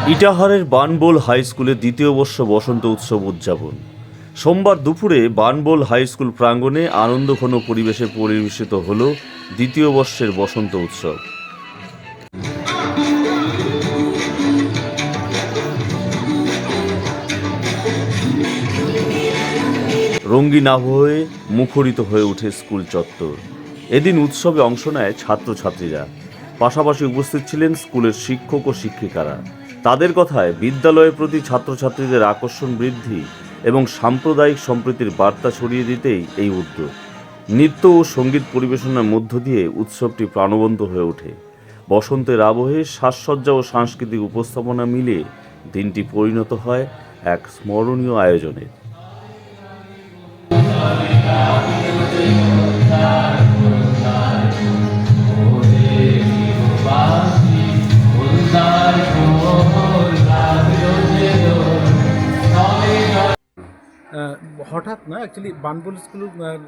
ইটাহারের বানবোল high স্কুলে দ্বিতীয় বর্ষ বসন্ত উৎসব উদযাপন। সোমবার দুপুরে বানবোল হাই স্কুল প্রাঙ্গণে আনন্দঘন পরিবেশে পরিবেশিত হল দ্বিতীয় বর্ষের বসন্ত উৎসব। রঙিন আবহে মুখরিত হয়ে ওঠে স্কুল চত্বর। এদিন উৎসবে অংশ নেয় ছাত্রছাত্রীরা, পাশাপাশি উপস্থিত ছিলেন স্কুলের শিক্ষক ও শিক্ষিকারা। তাদের কথায় বিদ্যালয়ের প্রতি ছাত্রছাত্রীদের আকর্ষণ বৃদ্ধি এবং সাম্প্রদায়িক সম্প্রীতির বার্তা ছড়িয়ে দিতেই এই উদ্যোগ। নৃত্য ও সঙ্গীত পরিবেশনার মধ্য দিয়ে উৎসবটি প্রাণবন্ত হয়ে ওঠে। বসন্তের আবহে সাজসজ্জা ও সাংস্কৃতিক উপস্থাপনা মিলিয়ে দিনটি পরিণত হয় এক স্মরণীয় আয়োজনে। হঠাৎ না, অ্যাকচুয়ালি বানবুল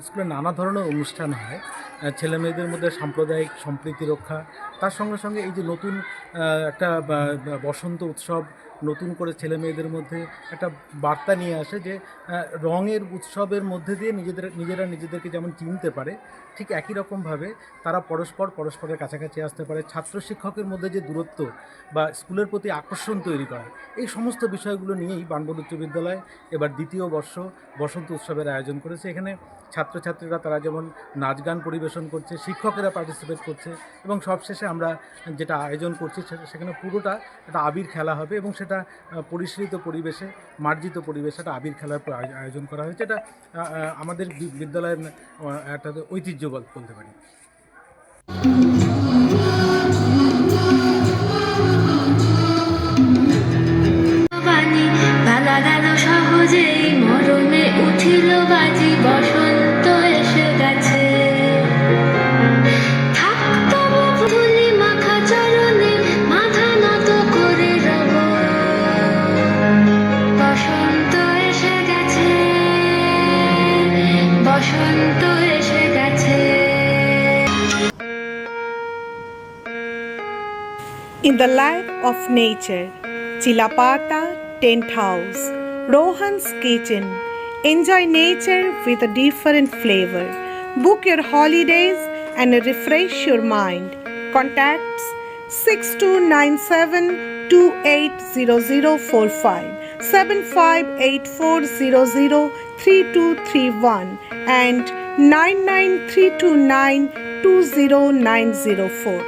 স্কুলে নানা ধরনের অনুষ্ঠান হয়। ছেলে মেয়েদের মধ্যে সাম্প্রদায়িক সম্প্রীতি রক্ষা, তার সঙ্গে সঙ্গে এই যে নতুন একটা বসন্ত উৎসব নতুন করে ছেলে মেয়েদের মধ্যে একটা বার্তা নিয়ে আসে যে রঙের উৎসবের মধ্যে দিয়ে নিজেরা নিজেদেরকে যেমন চিনতে পারে, ঠিক একই রকমভাবে তারা পরস্পরের কাছাকাছি আসতে পারে। ছাত্র শিক্ষকের মধ্যে যে দূরত্ব বা স্কুলের প্রতি আকর্ষণ তৈরি করা, এই সমস্ত বিষয়গুলো নিয়েই বানবুল উচ্চ বিদ্যালয় এবার দ্বিতীয় বর্ষ বসন্ত উৎসবের আয়োজন করেছে। এখানে ছাত্রছাত্রীরা তারা যেমন নাচ গান পরিবেশন করছে, শিক্ষকেরা পার্টিসিপেট করছে এবং সবশেষে আমরা যেটা আয়োজন করছি সেখানে পুরোটা একটা আবির খেলা হবে এবং সেটা পরিশীলিত পরিবেশে, মার্জিত পরিবেশে একটা আবির খেলার আয়োজন করা হয়েছে। এটা আমাদের বিদ্যালয়ের একটা ঐতিহ্য বলতে পারি। সহজেই মরণে উঠিল বাজি, বসন্ত এসে গেছে। থাকতো ধুলি মাখা চরণে, মাথা নত করে রব। বসন্ত এসে গেছে, বসন্ত এসে গেছে। In the light of nature, Chilapata Tent House, Rohan's Kitchen. Enjoy nature with a different flavor. Book your holidays and refresh your mind. Contacts 6297 280045, 758400 3231 and 99329 20904.